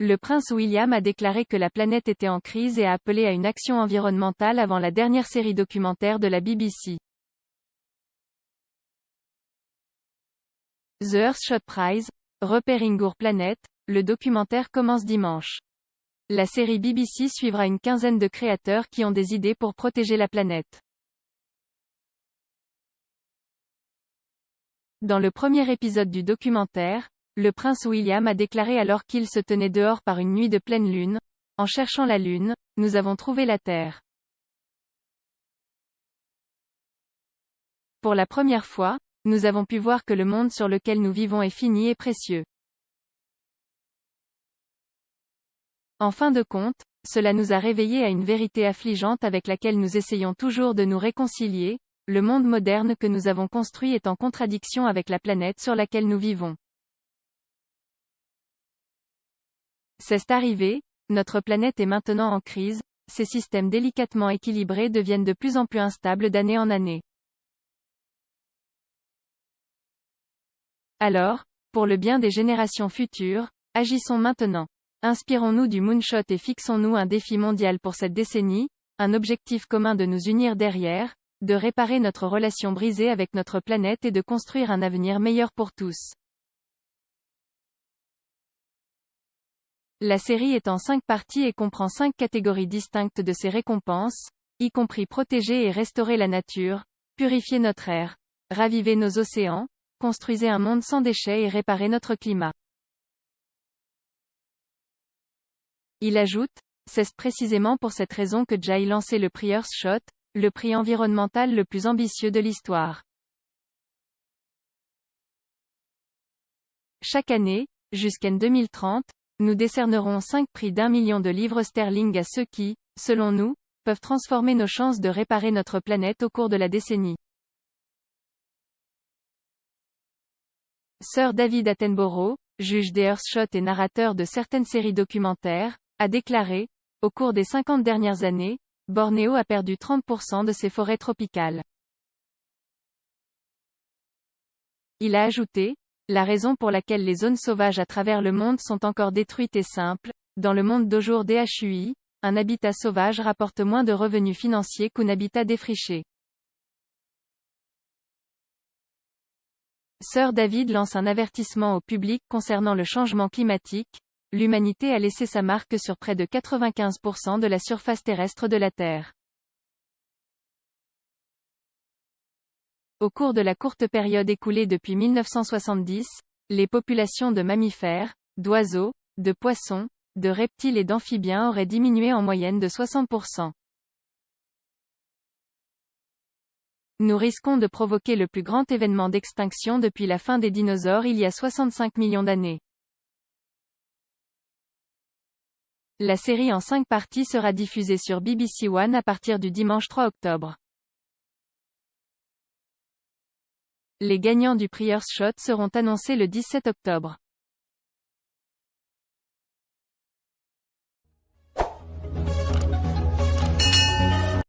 Le prince William a déclaré que la planète était en crise et a appelé à une action environnementale avant la dernière série documentaire de la BBC. The Earthshot Prize, Repairing Our Planet, le documentaire commence dimanche. La série BBC suivra une quinzaine de créateurs qui ont des idées pour protéger la planète. Dans le premier épisode du documentaire, le prince William a déclaré alors qu'il se tenait dehors par une nuit de pleine lune, « En cherchant la lune, nous avons trouvé la Terre. » Pour la première fois, nous avons pu voir que le monde sur lequel nous vivons est fini et précieux. En fin de compte, cela nous a réveillés à une vérité affligeante avec laquelle nous essayons toujours de nous réconcilier, le monde moderne que nous avons construit est en contradiction avec la planète sur laquelle nous vivons. C'est arrivé, notre planète est maintenant en crise, ces systèmes délicatement équilibrés deviennent de plus en plus instables d'année en année. Alors, pour le bien des générations futures, agissons maintenant. Inspirons-nous du Moonshot et fixons-nous un défi mondial pour cette décennie, un objectif commun de nous unir derrière, de réparer notre relation brisée avec notre planète et de construire un avenir meilleur pour tous. La série est en 5 parties et comprend 5 catégories distinctes de ses récompenses, y compris protéger et restaurer la nature, purifier notre air, raviver nos océans, construisez un monde sans déchets et réparer notre climat. Il ajoute, c'est précisément pour cette raison que Jay lancé le prix Earthshot, le prix environnemental le plus ambitieux de l'histoire. Chaque année, jusqu'en 2030, nous décernerons 5 prix d'1 million de livres sterling à ceux qui, selon nous, peuvent transformer nos chances de réparer notre planète au cours de la décennie. Sir David Attenborough, juge des Earthshot et narrateur de certaines séries documentaires, a déclaré, au cours des 50 dernières années, Bornéo a perdu 30% de ses forêts tropicales. Il a ajouté, la raison pour laquelle les zones sauvages à travers le monde sont encore détruites est simple, dans le monde d'aujourd'hui, un habitat sauvage rapporte moins de revenus financiers qu'un habitat défriché. Sir David lance un avertissement au public concernant le changement climatique, l'humanité a laissé sa marque sur près de 95% de la surface terrestre de la Terre. Au cours de la courte période écoulée depuis 1970, les populations de mammifères, d'oiseaux, de poissons, de reptiles et d'amphibiens auraient diminué en moyenne de 60%. Nous risquons de provoquer le plus grand événement d'extinction depuis la fin des dinosaures il y a 65 millions d'années. La série en 5 parties sera diffusée sur BBC One à partir du dimanche 3 octobre. Les gagnants du prix Earthshot seront annoncés le 17 octobre.